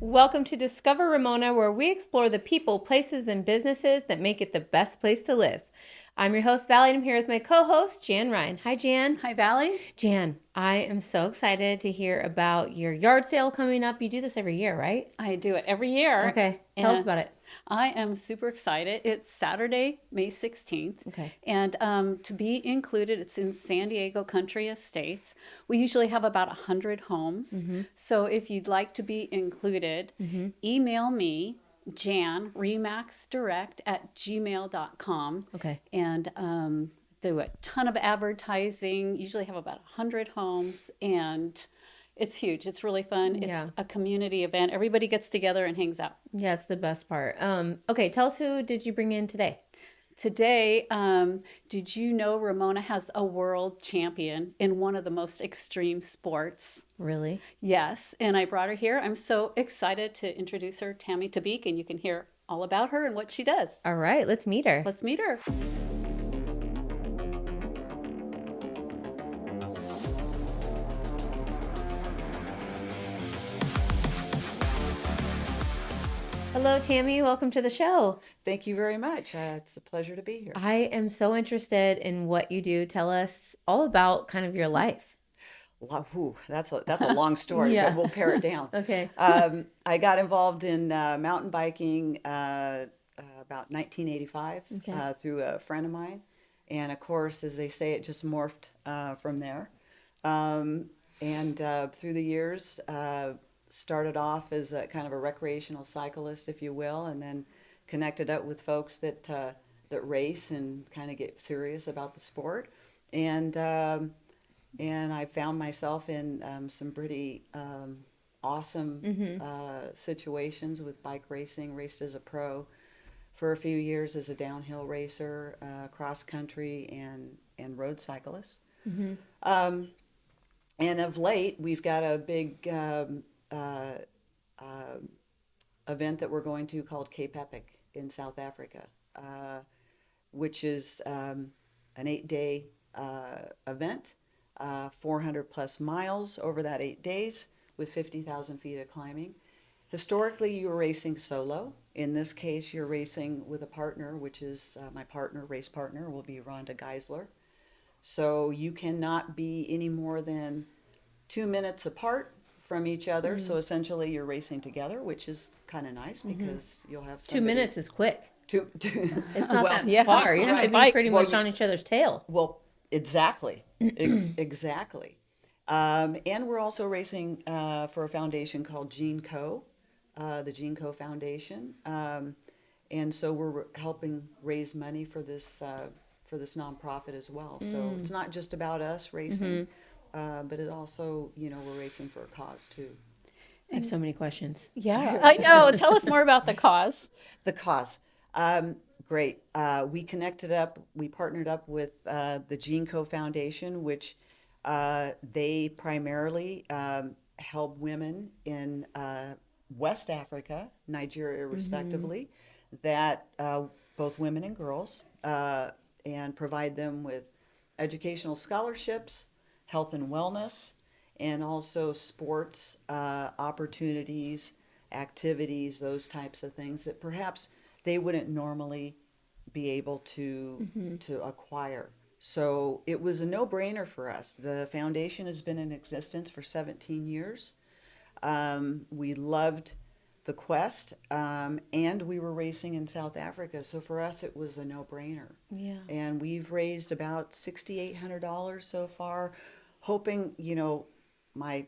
Welcome to Discover Ramona, where we explore the people, places, and businesses that make it the best place to live. I'm your host, Valerie, and I'm here with my co-host, Jan Ryan. Hi, Jan. Hi, Valerie. Jan, I am so excited to hear about your yard sale coming up. You do this every year, right? I do it every year. Okay, tell us about it. I am super excited. It's Saturday, May 16th. Okay. And to be included, it's in San Diego Country Estates. We usually have about 100 homes. Mm-hmm. So if you'd like to be included, email me, Jan, remaxdirect@gmail.com. Okay. And do a ton of advertising. Usually have about 100 homes, and it's huge. It's really fun. It's a community event. Everybody gets together and hangs out. Yeah, it's the best part. Okay, tell us, who did you bring in today? Today, did you know Ramona has a world champion in one of the most extreme sports? Really? Yes, and I brought her here. I'm so excited to introduce her, Tammy Tabeek, and you can hear all about her and what she does. All right, let's meet her. Let's meet her. Hello, Tammy. Welcome to the show. Thank you very much. It's a pleasure to be here. I am so interested in what you do. Tell us all about kind of your life. That's a long story, Yeah. but we'll pare it down. Okay. I got involved in mountain biking about 1985 through a friend of mine. And of course, as they say, it just morphed from there. And through the years, started off as a kind of a recreational cyclist, if you will, and then connected up with folks that race and kind of get serious about the sport. And I found myself in some pretty awesome situations with bike racing. Raced as a pro for a few years as a downhill racer, cross country and road cyclist. And of late, we've got a big event that we're going to called Cape Epic in South Africa, which is an 8-day event, 400 plus miles over that 8 days with 50,000 feet of climbing. Historically, you're racing solo. In this case, you're racing with a partner, which is my race partner will be Rhonda Geiszler. So you cannot be any more than 2 minutes apart from each other. So essentially you're racing together, which is kind of nice because you'll have somebody. 2 minutes is quick. It's not that far. You have to be pretty much on each other's tail. Well, exactly. Exactly. And we're also racing for a foundation called Geanco, the Geanco Foundation. And so we're helping raise money for this nonprofit as well. So it's not just about us racing. But it also, we're racing for a cause too. I have so many questions. Yeah, I know. Tell us more about the cause. The cause. Great. We partnered up with the Geanco Foundation, which they primarily help women in West Africa, Nigeria respectively, that both women and girls, and provide them with educational scholarships, health and wellness, and also sports opportunities, activities, those types of things that perhaps they wouldn't normally be able to acquire. So it was a no-brainer for us. The foundation has been in existence for 17 years. We loved the quest, and we were racing in South Africa. So for us, it was a no-brainer. Yeah. And we've raised about $6,800 so far, hoping, my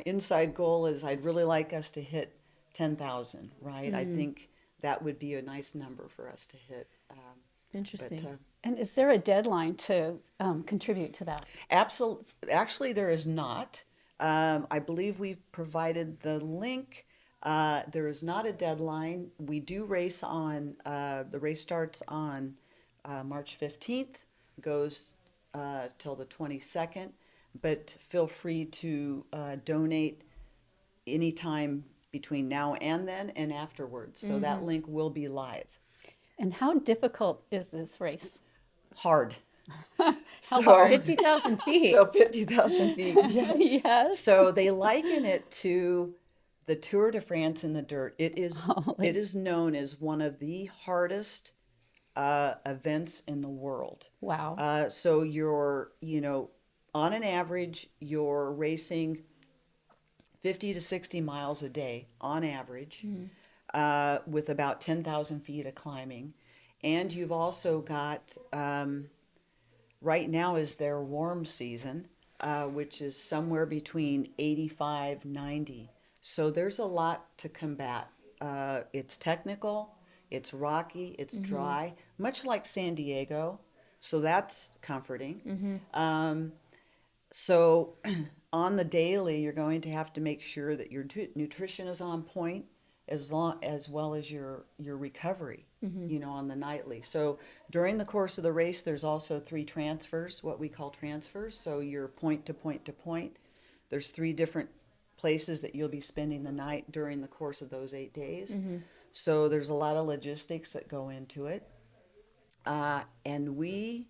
inside goal is I'd really like us to hit 10,000, right? I think that would be a nice number for us to hit. Interesting. And is there a deadline to contribute to that? Absolutely. Actually, there is not. I believe we've provided the link. There is not a deadline. We do race on, the race starts on March 15th, goes till the 22nd, but feel free to donate anytime between now and then and afterwards. So that link will be live. And how difficult is this race? Hard. How hard? 50,000 feet. So 50,000 feet. Yes. So they liken it to the Tour de France in the dirt. It is known as one of the hardest events in the world. Wow. So you're, on an average, you're racing 50 to 60 miles a day on average, with about 10,000 feet of climbing. And you've also got, right now is their warm season, which is somewhere between 85, 90. So there's a lot to combat. It's technical, it's rocky, it's dry, much like San Diego. So that's comforting. So on the daily, you're going to have to make sure that your nutrition is on point, as well as your recovery, on the nightly. So during the course of the race, there's also 3 transfers, what we call transfers. So you're point to point to point. There's 3 different places that you'll be spending the night during the course of those 8 days. So there's a lot of logistics that go into it. And we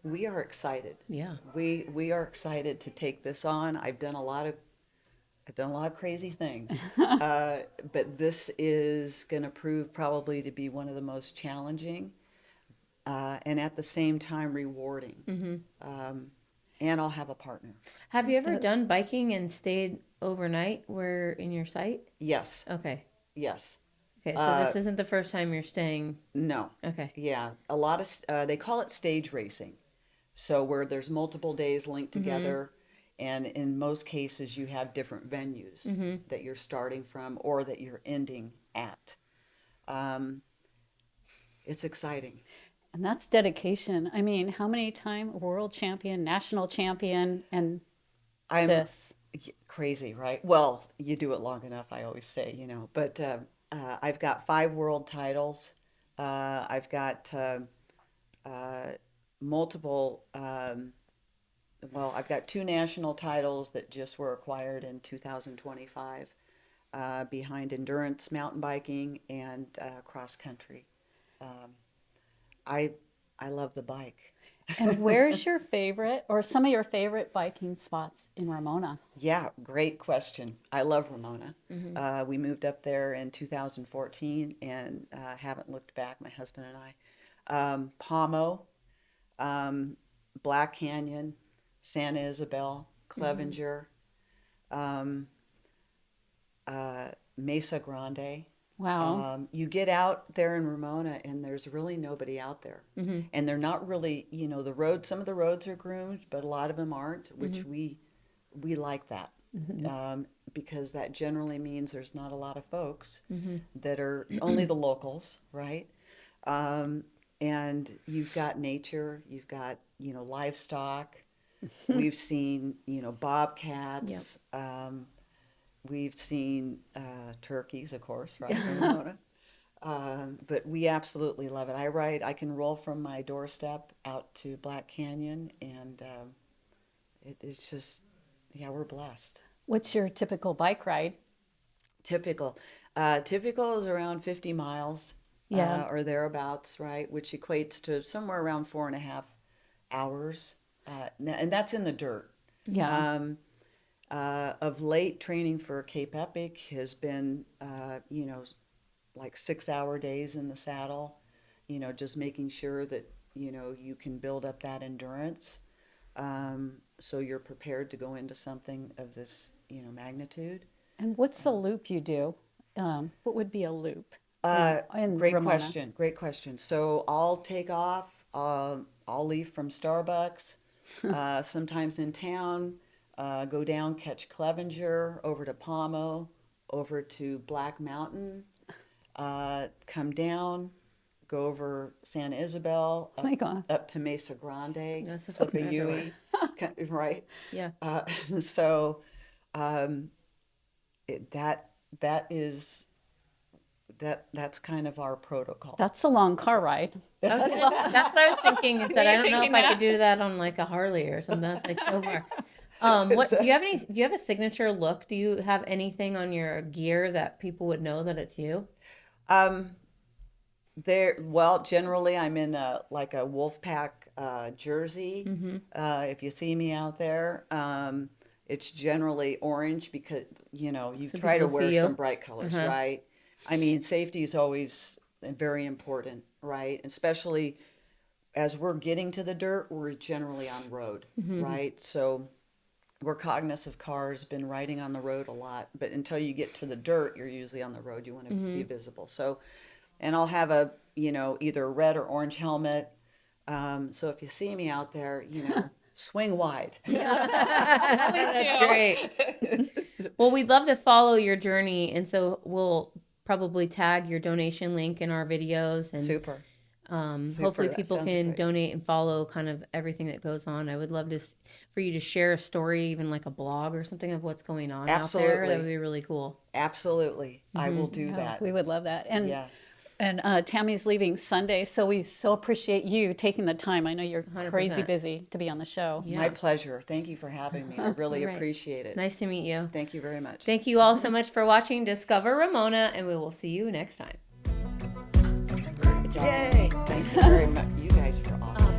are excited. Yeah. We are excited to take this on. I've done a lot of crazy things, but this is going to prove probably to be one of the most challenging, and at the same time rewarding. And I'll have a partner. Have you ever done biking and stayed overnight where in your site? Yes. Okay. Yes. Okay, so this isn't the first time you're staying. No. Okay. Yeah, a lot of they call it stage racing, so where there's multiple days linked together. And in most cases, you have different venues that you're starting from or that you're ending at. It's exciting. And that's dedication. I mean, how many time world champion, national champion, and this? Crazy, right? Well, you do it long enough, I always say, But I've got 5 world titles. I've got multiple... I've got 2 national titles that just were acquired in 2025, behind endurance mountain biking and cross country. I love the bike. And where's your favorite or some of your favorite biking spots in Ramona? Yeah, great question. I love Ramona. We moved up there in 2014 and haven't looked back, my husband and I. Pomo, Black Canyon, Santa Isabel, Clevenger, Mesa Grande. Wow. You get out there in Ramona and there's really nobody out there. And they're not really, the roads, some of the roads are groomed, but a lot of them aren't, which we like that. Because that generally means there's not a lot of folks that are only the locals, right? And you've got nature, you've got, livestock. We've seen, bobcats. We've seen turkeys, of course, right? In Ramona. But we absolutely love it. I can roll from my doorstep out to Black Canyon, and it's just, we're blessed. What's your typical bike ride? Typical is around 50 miles, or thereabouts, right? Which equates to somewhere around 4.5 hours. And that's in the dirt. Yeah. Of late, training for Cape Epic has been, like 6-hour days in the saddle, just making sure that, you can build up that endurance. So you're prepared to go into something of this, magnitude. And what's the loop you do? What would be a loop? In Great Ramona? Great question. So I'll take off. I'll leave from Starbucks, sometimes in town, go down, catch Clevenger, over to Pomo, over to Black Mountain, come down, go over Santa Isabel, Oh my God. up to Mesa Grande, That's a flip a forever. Yui, right? Yeah. So that's kind of our protocol. That's a long car ride. That's what I was thinking. Is that I don't know if thinking I that? could do that on like a Harley or something. That's like so far. What do you have any? Do you have a signature look? Do you have anything on your gear that people would know that it's you? Generally I'm in a Wolfpack jersey. If you see me out there, It's generally orange because, you So try to people wear see you. some bright colors, right? I mean, safety is always very important, right? Especially as we're getting to the dirt, we're generally on road, right? So we're cognizant of cars, been riding on the road a lot, but until you get to the dirt, you're usually on the road. You want to be visible. So, and I'll have a, either a red or orange helmet. So if you see me out there, swing wide. That's great. Well, we'd love to follow your journey, and so we'll probably tag your donation link in our videos, and Super. hopefully That people sounds can great. donate and follow kind of everything that goes on. I would love for you to share a story, even like a blog or something of what's going on out there. Absolutely. That would be really cool. Absolutely. I will do that. We would love that. And Yeah. And Tammy's leaving Sunday, so we so appreciate you taking the time. I know you're 100%. crazy busy to be on the show. Yeah. My pleasure. Thank you for having me. I really All right. appreciate it. Nice to meet you. Thank you very much. Thank you all so much for watching Discover Ramona, and we will see you next time. Yay! Thank you very much. You guys were awesome.